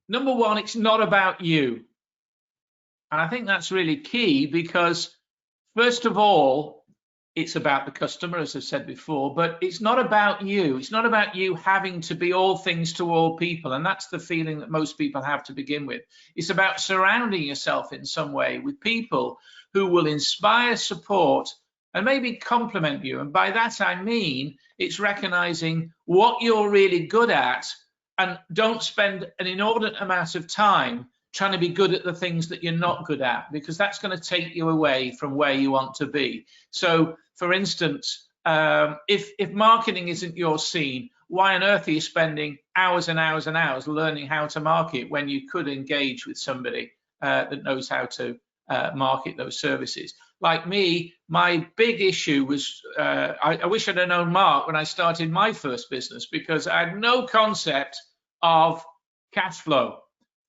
number one, it's not about you. And I think that's really key because, first of all, it's about the customer, as I've said before, but it's not about you. It's not about you having to be all things to all people. And that's the feeling that most people have to begin with. It's about surrounding yourself in some way with people who will inspire, support, and maybe compliment you. And by that, I mean, it's recognizing what you're really good at, and don't spend an inordinate amount of time trying to be good at the things that you're not good at, because that's going to take you away from where you want to be. So, for instance, if marketing isn't your scene, why on earth are you spending hours and hours and hours learning how to market when you could engage with somebody that knows how to market those services? Like me, my big issue was, I wish I'd have known Mark when I started my first business, because I had no concept of cash flow.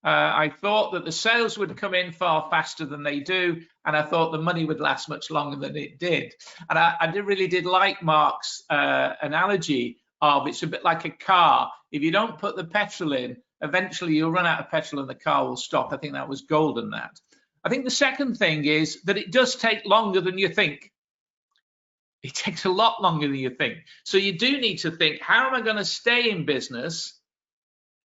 I thought that the sales would come in far faster than they do, and I thought the money would last much longer than it did. And I really did like Mark's analogy of, it's a bit like a car. If you don't put the petrol in, eventually you'll run out of petrol and the car will stop. I think that was golden, that. I think the second thing is that it does take longer than you think. It takes a lot longer than you think. So you do need to think, how am I going to stay in business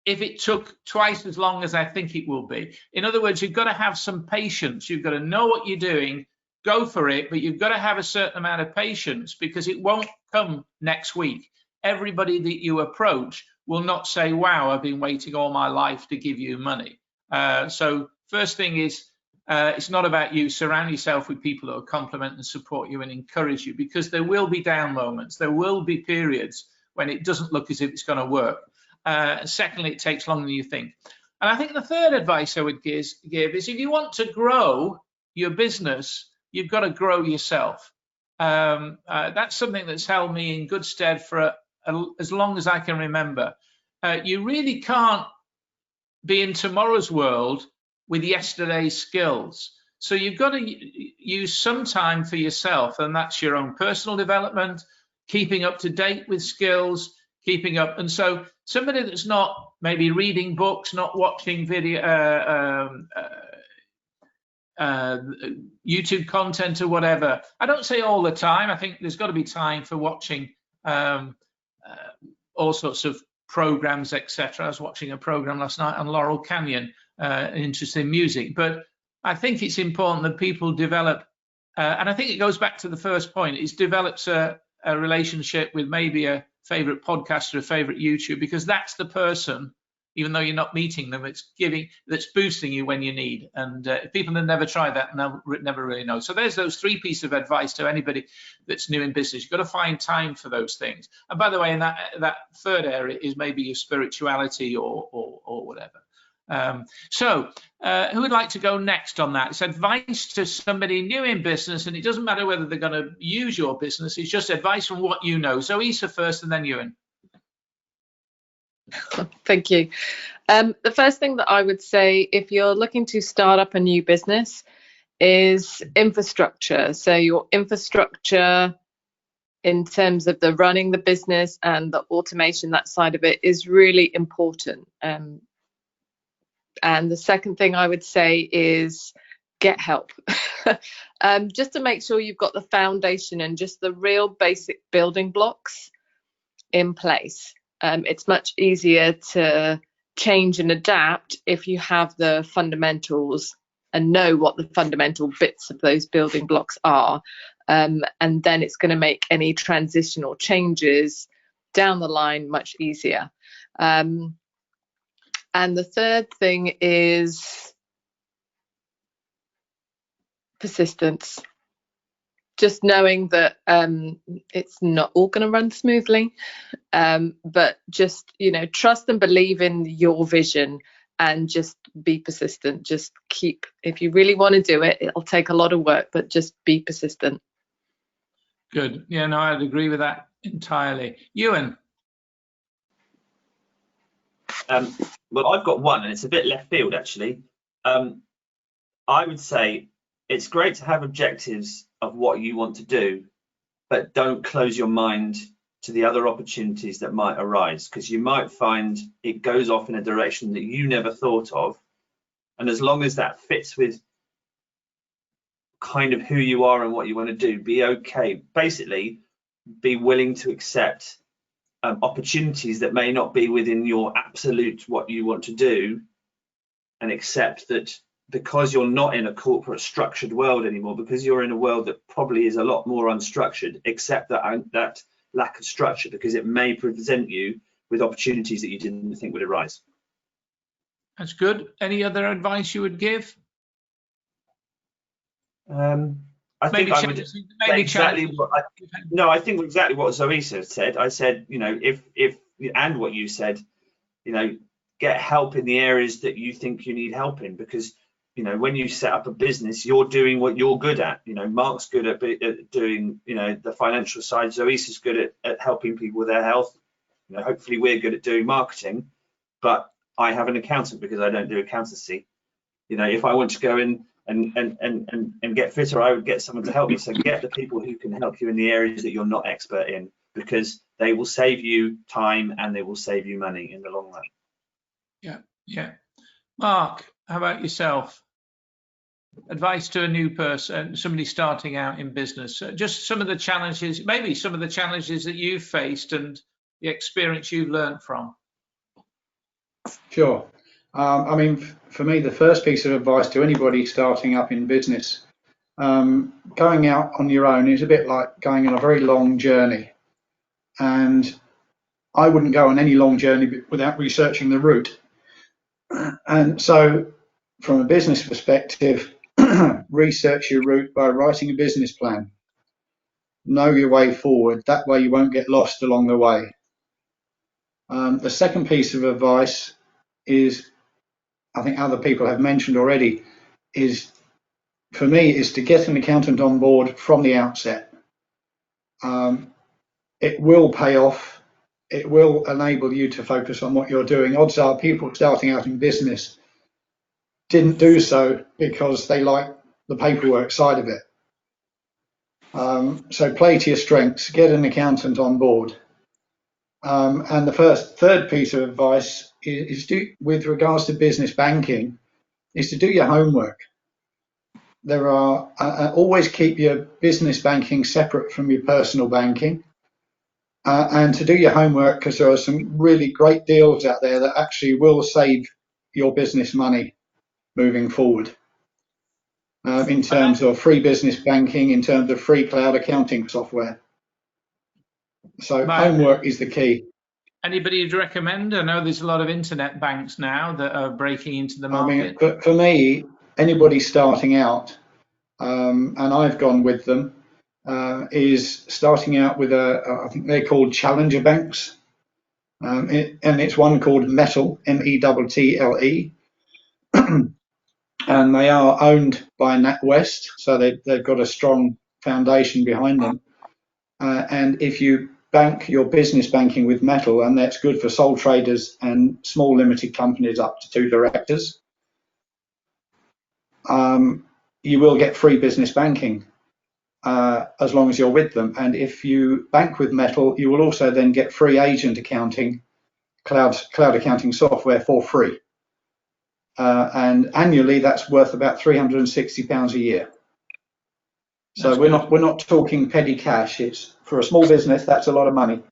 if it took twice as long as I think it will be? In other words, you've got to have some patience. You've got to know what you're doing, go for it, but you've got to have a certain amount of patience, because it won't come next week. Everybody that you approach will not say, wow, I've been waiting all my life to give you money. So first thing is, it's not about you. Surround yourself with people who will compliment and support you and encourage you, because there will be down moments. There will be periods when it doesn't look as if it's going to work. Secondly, it takes longer than you think. And I think the third advice I would give is, if you want to grow your business, you've got to grow yourself. That's something that's held me in good stead for as long as I can remember. You really can't be in tomorrow's world with yesterday's skills. So you've got to use some time for yourself, and that's your own personal development, keeping up to date with skills, keeping up. And so somebody that's not maybe reading books, not watching video, YouTube content or whatever. I don't say all the time. I think there's got to be time for watching all sorts of programs, etc. I was watching a program last night on Laurel Canyon, interested in music. But I think it's important that people develop, and I think it goes back to the first point, is develops a relationship with maybe a favorite podcaster, a favorite YouTube, because that's the person, even though you're not meeting them, that's boosting you when you need. And people that never try that never really know. So there's those three pieces of advice to anybody that's new in business. You've got to find time for those things. And by the way, in that third area is maybe your spirituality or whatever. So who would like to go next on that? It's advice to somebody new in business, and it doesn't matter whether they're going to use your business. It's just advice from what you know. So Isa first, and then Ewan. Thank you. The first thing that I would say, if you're looking to start up a new business, is infrastructure. So your infrastructure in terms of the running the business and the automation, that side of it, is really important. And the second thing I would say is get help. Just to make sure you've got the foundation and just the real basic building blocks in place. It's much easier to change and adapt if you have the fundamentals and know what the fundamental bits of those building blocks are. And then it's going to make any transitional changes down the line much easier. And the third thing is persistence. Just knowing that it's not all going to run smoothly, but just, trust and believe in your vision and just be persistent. Just keep, if you really want to do it, it'll take a lot of work, but just be persistent. Good. Yeah, no, I'd agree with that entirely. Ewan? Well, I've got one, and it's a bit left field, actually. I would say it's great to have objectives of what you want to do, but don't close your mind to the other opportunities that might arise, because you might find it goes off in a direction that you never thought of. And as long as that fits with kind of who you are and what you want to do, be okay. Basically, be willing to accept opportunities that may not be within your absolute what you want to do, and accept that because you're not in a corporate structured world anymore, because you're in a world that probably is a lot more unstructured, accept that lack of structure, because it may present you with opportunities that you didn't think would arise. That's good. Any other advice you would give? I think I would say exactly what I think exactly what Zoisa said. I said, you know, if and what you said, you know, get help in the areas that you think you need help in, because, you know, when you set up a business, you're doing what you're good at. You know, Mark's good at doing, you know, the financial side. Zoisa's good at helping people with their health. You know, hopefully we're good at doing marketing, but I have an accountant because I don't do accountancy. You know, if I want to go in and get fitter, I would get someone to help me. So get the people who can help you in the areas that you're not expert in, because they will save you time and they will save you money in the long run. Yeah. Mark, how about yourself? Advice to a new person, somebody starting out in business, just some of the challenges, maybe some of the challenges that you've faced and the experience you've learned from. Sure. I mean, for me, the first piece of advice to anybody starting up in business, going out on your own is a bit like going on a very long journey. And I wouldn't go on any long journey without researching the route. And so from a business perspective, research your route by writing a business plan. Know your way forward. That way you won't get lost along the way. The second piece of advice is, I think other people have mentioned already, is for me is to get an accountant on board from the outset. It will pay off. It will enable you to focus on what you're doing. Odds are people starting out in business didn't do so because they like the paperwork side of it. So play to your strengths, get an accountant on board. And the third piece of advice is with regards to business banking, is to do your homework. There are always keep your business banking separate from your personal banking, and to do your homework, because there are some really great deals out there that actually will save your business money moving forward. In terms of free business banking, in terms of free cloud accounting software. So homework is the key. Anybody you'd recommend? I know there's a lot of internet banks now that are breaking into the market. I mean, for me, anybody starting out, and I've gone with them, is starting out with I think they're called challenger banks, and it's one called Mettle, METTLE, and they are owned by NatWest, so they've got a strong foundation behind them. And if you bank your business banking with Mettle, and that's good for sole traders and small limited companies up to 2 directors, you will get free business banking as long as you're with them. And if you bank with Mettle, you will also then get free agent accounting, cloud accounting software for free. And annually, that's worth about £360 a year. So we're not talking petty cash. It's for a small business, that's a lot of money.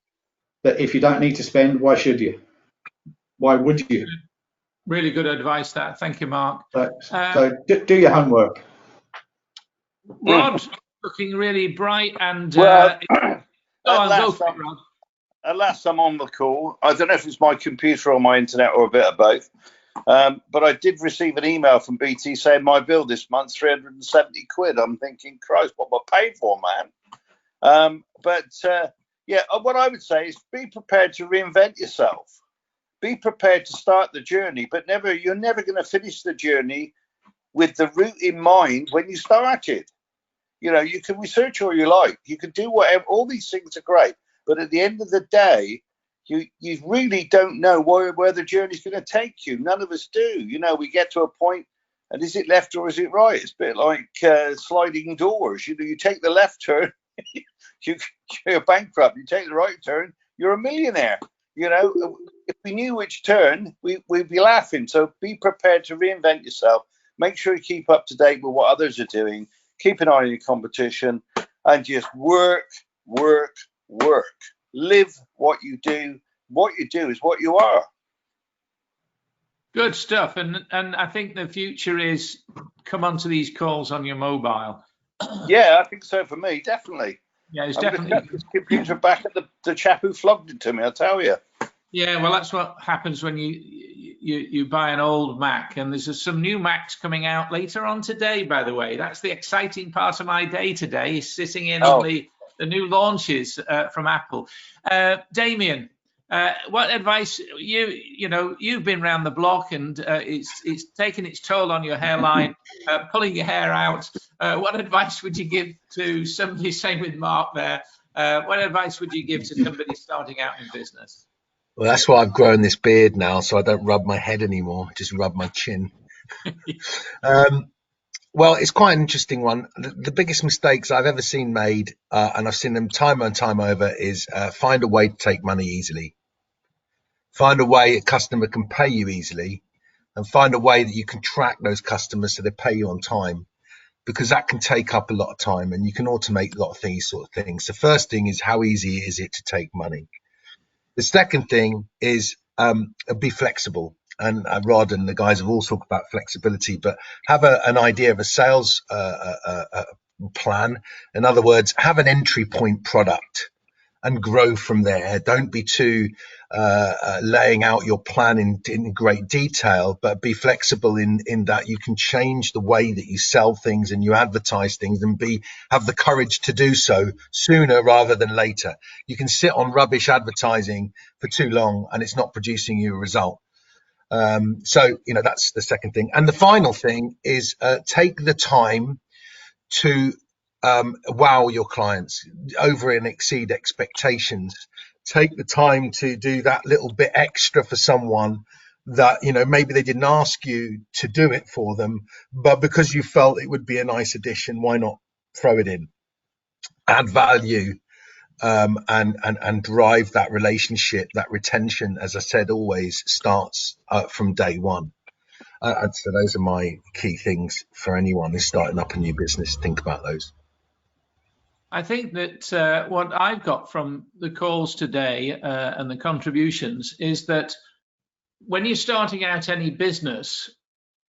But if you don't need to spend, why should you? Why would you? Really good advice, that. Thank you, Mark. So do your homework. Rod, looking really bright and well, Rod. At last I'm on the call. I don't know if it's my computer or my internet or a bit of both. But I did receive an email from BT saying my bill this month, 370 quid. I'm thinking, Christ, what am I paying for, man? Yeah, what I would say is be prepared to reinvent yourself. Be prepared to start the journey, but you're never going to finish the journey with the route in mind when you started. You know, you can research all you like. You can do whatever. All these things are great. But at the end of the day, you really don't know where the journey's going to take you. None of us do. You know, we get to a point, and is it left or is it right? It's a bit like sliding doors. You know, you take the left turn, you're bankrupt. You take the right turn, you're a millionaire. You know, if we knew which turn, we'd be laughing. So be prepared to reinvent yourself. Make sure you keep up to date with what others are doing. Keep an eye on your competition, and just work, work, work. Live what you do. What you do is what you are. Good stuff. And I think the future is come onto these calls on your mobile. Yeah, I think so for me, definitely. Yeah, it's definitely. This computer back at the chap who flogged it to me, I'll tell you. Yeah, well, that's what happens when you buy an old Mac, and there's some new Macs coming out later on today, by the way. That's the exciting part of my day today, is sitting in on the new launches from Apple. Damien, what advice, you've been around the block, and it's taken its toll on your hairline, pulling your hair out. What advice would you give to somebody, same with Mark there, what advice would you give to somebody starting out in business? Well, that's why I've grown this beard now, so I don't rub my head anymore, just rub my chin. Well, it's quite an interesting one. The biggest mistakes I've ever seen made, and I've seen them time and time over, is find a way to take money easily. Find a way a customer can pay you easily, and find a way that you can track those customers so they pay you on time, because that can take up a lot of time, and you can automate a lot of these sort of things. The first thing is, how easy is it to take money? The second thing is be flexible. And Rod and the guys have all talked about flexibility, but have an idea of a sales plan. In other words, have an entry point product and grow from there. Don't be too laying out your plan in great detail, but be flexible in that you can change the way that you sell things and you advertise things, and have the courage to do so sooner rather than later. You can sit on rubbish advertising for too long and it's not producing you a result. So, that's the second thing. And the final thing is take the time to wow your clients, over and exceed expectations. Take the time to do that little bit extra for someone that, maybe they didn't ask you to do it for them, but because you felt it would be a nice addition, why not throw it in? Add value, and drive that relationship. That retention, as I said, always starts from day one. So those are my key things for anyone who's starting up a new business. Think about those. I think that what I've got from the calls today and the contributions is that when you're starting out any business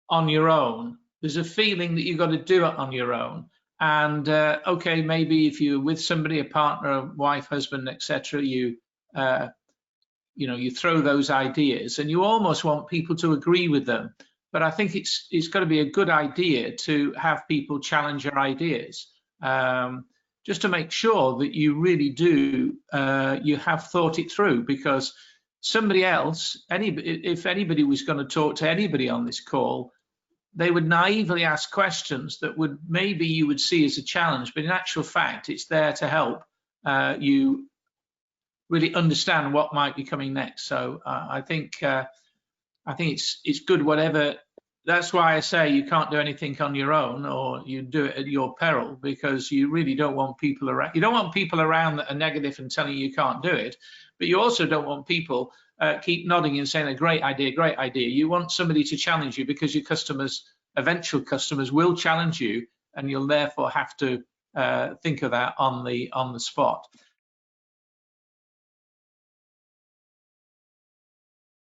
on your own, there's a feeling that you've got to do it on your own. And okay, maybe if you're with somebody, a partner, wife, husband, etc., you throw those ideas, and you almost want people to agree with them. But I think it's got to be a good idea to have people challenge your ideas, just to make sure that you really do, you have thought it through. Because somebody else, if anybody was going to talk to anybody on this call, they would naively ask questions that maybe you would see as a challenge, but in actual fact, it's there to help you really understand what might be coming next. So I think it's good, whatever. That's why I say you can't do anything on your own, or you do it at your peril, because you really don't want people around. You don't want people around that are negative and telling you can't do it, but you also don't want people keep nodding and saying a great idea, great idea. You want somebody to challenge you, because your eventual customers will challenge you, and you'll therefore have to think of that on the spot.